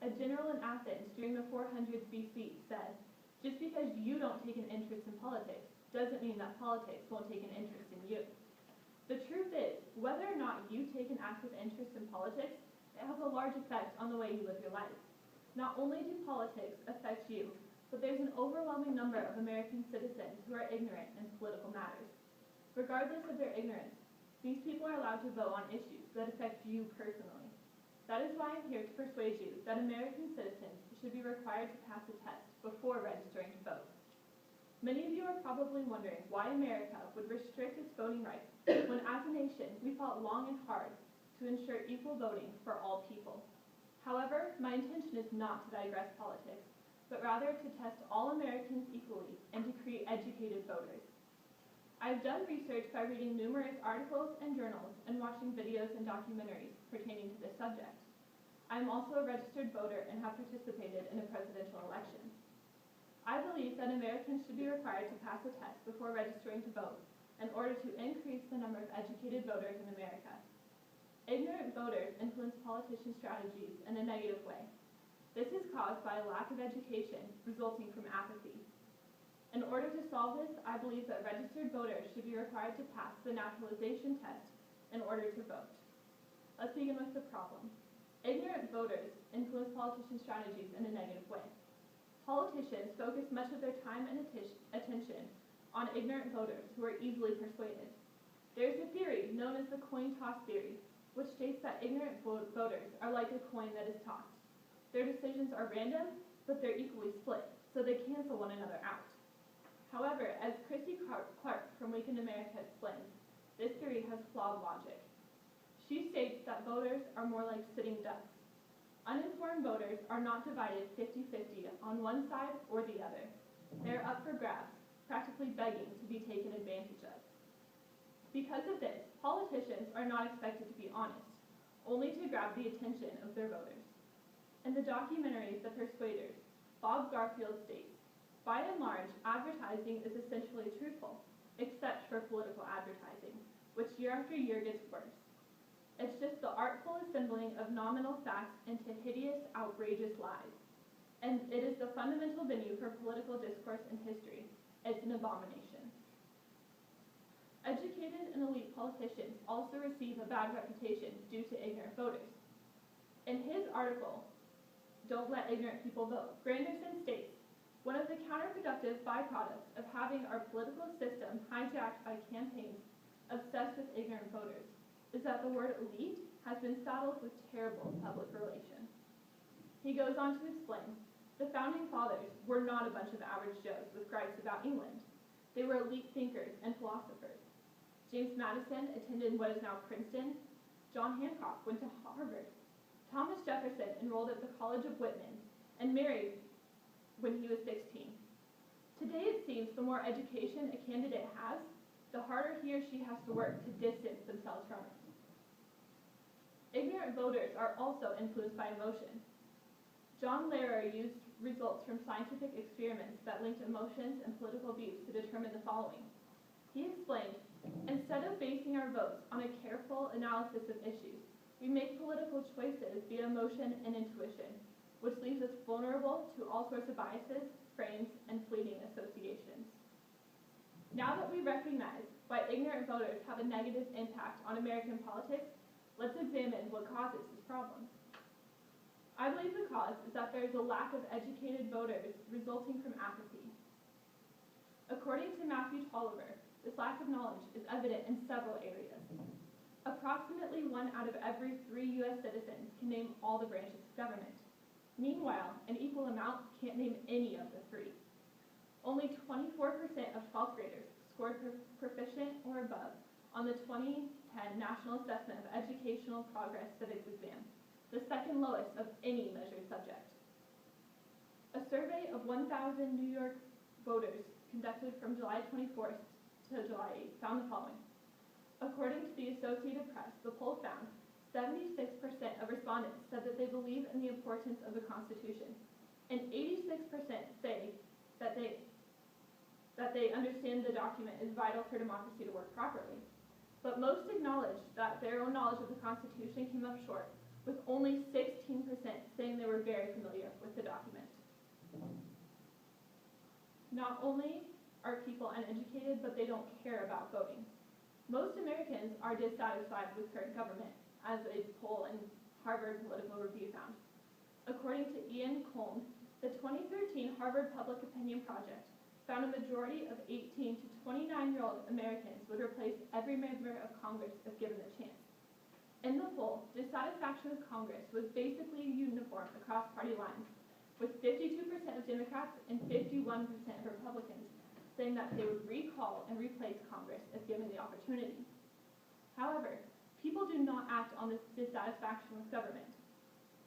a general in Athens during the 400s BC said, "Just because you don't take an interest in politics doesn't mean that politics won't take an interest in you." The truth is, whether or not you take an active interest in politics, it has a large effect on the way you live your life. Not only do politics affect you, but there's an overwhelming number of American citizens who are ignorant in political matters. Regardless of their ignorance, these people are allowed to vote on issues that affect you personally. That is why I'm here to persuade you that American citizens should be required to pass a test before registering to vote. Many of you are probably wondering why America would restrict its voting rights when as a nation we fought long and hard to ensure equal voting for all people. However, my intention is not to digress politics, but rather to test all Americans equally and to create educated voters. I've done research by reading numerous articles and journals and watching videos and documentaries pertaining to this subject. I am also a registered voter and have participated in a presidential election. I believe that Americans should be required to pass a test before registering to vote in order to increase the number of educated voters in America. Ignorant voters influence politician strategies in a negative way. This is caused by a lack of education resulting from apathy. In order to solve this, I believe that registered voters should be required to pass the naturalization test in order to vote. Let's begin with the problem. Ignorant voters influence politician strategies in a negative way. Politicians focus much of their time and attention on ignorant voters who are easily persuaded. There is a theory known as the coin toss theory, which states that ignorant voters are like a coin that is tossed. Their decisions are random, but they're equally split, so they cancel one another out. However, as Christy Clark from Weekend America explains, this theory has flawed logic. She states that voters are more like sitting ducks. Uninformed voters are not divided 50-50 on one side or the other. They are up for grabs, practically begging to be taken advantage of. Because of this, politicians are not expected to be honest, only to grab the attention of their voters. In the documentary The Persuaders, Bob Garfield states, "By and large, advertising is essentially truthful, except for political advertising, which year after year gets worse. It's just the artful assembling of nominal facts into hideous, outrageous lies. And it is the fundamental venue for political discourse in history. It's an abomination." Educated and elite politicians also receive a bad reputation due to ignorant voters. In his article, "Don't Let Ignorant People Vote," Granderson states, "One of the counterproductive byproducts of having our political system hijacked by campaigns obsessed with ignorant voters is that the word elite has been saddled with terrible public relations." He goes on to explain, "The founding fathers were not a bunch of average Joes with gripes about England. They were elite thinkers and philosophers. James Madison attended what is now Princeton. John Hancock went to Harvard. Thomas Jefferson enrolled at the College of Whitman and married when he was 16. Today it seems the more education a candidate has, the harder he or she has to work to distance themselves from it." Ignorant voters are also influenced by emotion. John Lehrer used results from scientific experiments that linked emotions and political views to determine the following. He explained, "Instead of basing our votes on a careful analysis of issues, we make political choices via emotion and intuition, which leaves us vulnerable to all sorts of biases, frames, and fleeting associations." Now that we recognize why ignorant voters have a negative impact on American politics, let's examine what causes this problem. I believe the cause is that there is a lack of educated voters resulting from apathy. According to Matthew Tolliver, this lack of knowledge is evident in several areas. Approximately 1 out of every 3 U.S. citizens can name all the branches of government. Meanwhile, an equal amount can't name any of the 3. Only 24% of 12th graders scored proficient or above on the 2010 National Assessment of Educational Progress Civics exam, the second lowest of any measured subject. A survey of 1,000 New York voters conducted from July 24th to July 8th found the following. According to the Associated Press, the poll found 76% of respondents said that they believe in the importance of the Constitution, and 86% say that they understand the document is vital for democracy to work properly. But most acknowledged that their own knowledge of the Constitution came up short, with only 16% saying they were very familiar with the document. Not only are people uneducated, but they don't care about voting. Most Americans are dissatisfied with current government, as a poll in Harvard Political Review found. According to Ian Cohn, the 2013 Harvard Public Opinion Project found a majority of 18 to 29-year-old Americans would replace every member of Congress if given the chance. In the poll, dissatisfaction with Congress was basically uniform across party lines, with 52% of Democrats and 51% of Republicans saying that they would recall and replace Congress if given the opportunity. However, people do not act on this dissatisfaction with government.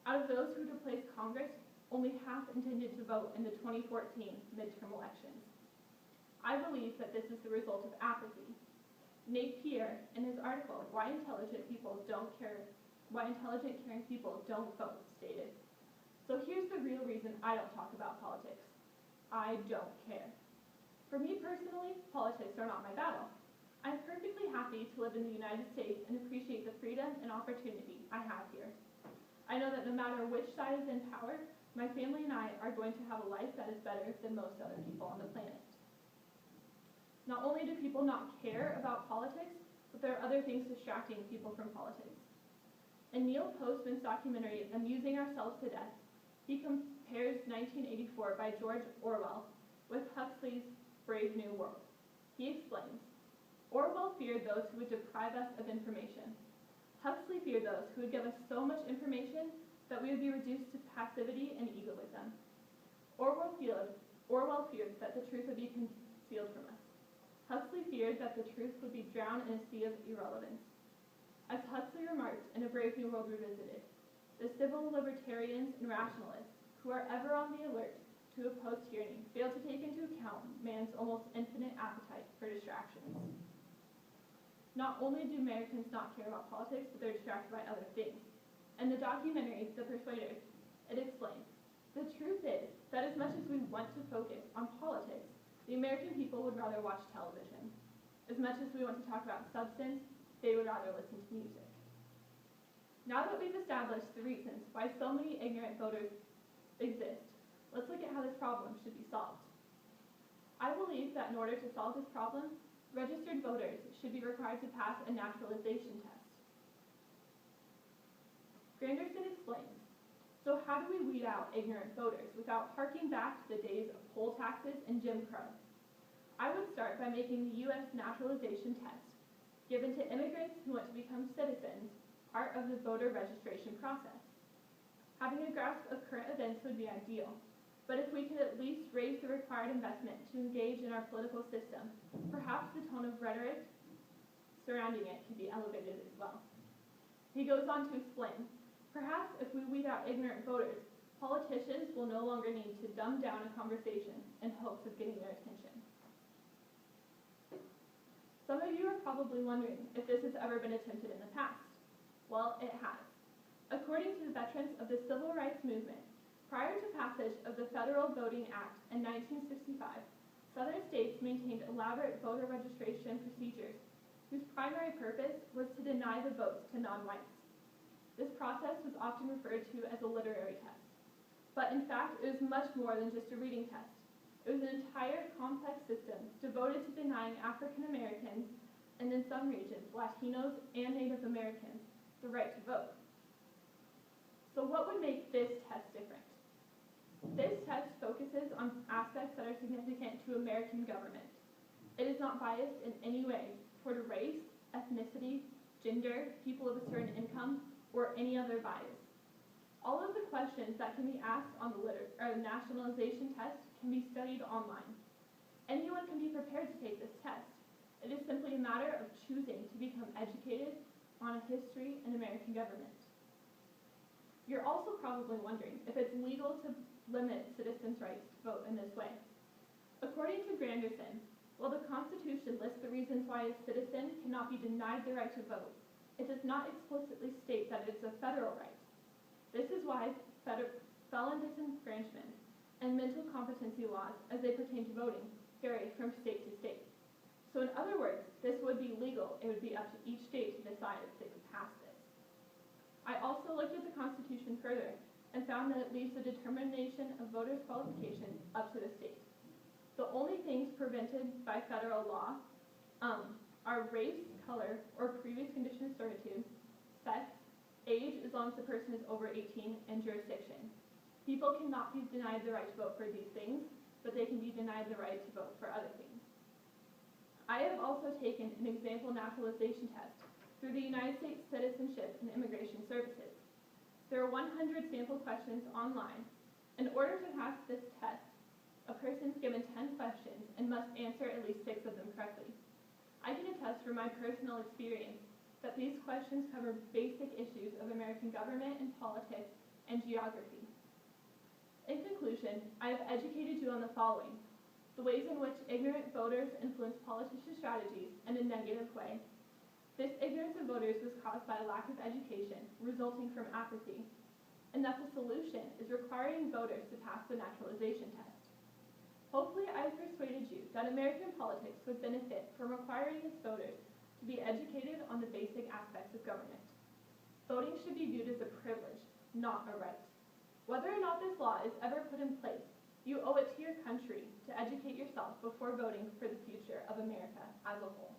Out of those who would replace Congress, only half intended to vote in the 2014 midterm elections. I believe that this is the result of apathy. Nate Pierre, in his article, Why Intelligent Caring People Don't Vote, stated, "So here's the real reason I don't talk about politics. I don't care. For me personally, politics are not my battle. I'm perfectly happy to live in the United States and appreciate the freedom and opportunity I have here. I know that no matter which side is in power, my family and I are going to have a life that is better than most other people on the planet." Not only do people not care about politics, but there are other things distracting people from politics. In Neil Postman's documentary, Amusing Ourselves to Death, he compares 1984 by George Orwell with Huxley's Brave New World. He explains, "Orwell feared those who would deprive us of information. Huxley feared those who would give us so much information that we would be reduced to passivity and egoism. Orwell feared that the truth would be concealed from us. Huxley feared that the truth would be drowned in a sea of irrelevance." As Huxley remarked in A Brave New World Revisited, the civil libertarians and rationalists who are ever on the alert to oppose tyranny fail to take into account man's almost infinite appetite for distractions. Not only do Americans not care about politics, but they're distracted by other things. In the documentary, The Persuade, it explains, "The truth is that as much as we want to focus on politics, the American people would rather watch television. As much as we want to talk about substance, they would rather listen to music." Now that we've established the reasons why so many ignorant voters exist, let's look at how this problem should be solved. I believe that in order to solve this problem, registered voters should be required to pass a naturalization test. Granderson explains, "So how do we weed out ignorant voters without harking back to the days of poll taxes and Jim Crow? I would start by making the U.S. naturalization test, given to immigrants who want to become citizens, part of the voter registration process. Having a grasp of current events would be ideal, but if we could at least raise the required investment to engage in our political system, perhaps the tone of rhetoric surrounding it could be elevated as well." He goes on to explain, "Perhaps if we weed out ignorant voters, politicians will no longer need to dumb down a conversation in hopes of getting their attention." Some of you are probably wondering if this has ever been attempted in the past. Well, it has. According to the veterans of the Civil Rights Movement, prior to passage of the Federal Voting Act in 1965, Southern states maintained elaborate voter registration procedures whose primary purpose was to deny the votes to non-whites. This process was often referred to as a literary test, but in fact it was much more than just a reading test. It was an entire complex system devoted to denying African Americans, and in some regions, Latinos and Native Americans, the right to vote. So what would make this test different? This test focuses on aspects that are significant to American government. It is not biased in any way toward race, ethnicity, gender, people of a certain income, or any other bias. All of the questions that can be asked on the nationalization test can be studied online. Anyone can be prepared to take this test. It is simply a matter of choosing to become educated on a history in American government. You're also probably wondering if it's legal to limit citizens' rights to vote in this way. According to Granderson, while the Constitution lists the reasons why a citizen cannot be denied the right to vote, it does not explicitly state that it is a federal right. This is why felon disenfranchisement and mental competency laws, as they pertain to voting, vary from state to state. So in other words, this would be legal. It would be up to each state to decide if they would pass this. I also looked at the found that it leaves the determination of voters' qualifications up to the state. The only things prevented by federal law are race, color, or previous condition of servitude, sex, age as long as the person is over 18, and jurisdiction. People cannot be denied the right to vote for these things, but they can be denied the right to vote for other things. I have also taken an example naturalization test through the United States Citizenship and Immigration Services. There are 100 sample questions online. In order to pass this test, a person is given 10 questions and must answer at least 6 of them correctly. I can attest from my personal experience that these questions cover basic issues of American government and politics and geography. In conclusion, I have educated you on the following: the ways in which ignorant voters influence politician strategies in a negative way. This ignorance of voters was caused by a lack of education resulting from apathy, and that the solution is requiring voters to pass the naturalization test. Hopefully, I have persuaded you that American politics would benefit from requiring its voters to be educated on the basic aspects of government. Voting should be viewed as a privilege, not a right. Whether or not this law is ever put in place, you owe it to your country to educate yourself before voting for the future of America as a whole.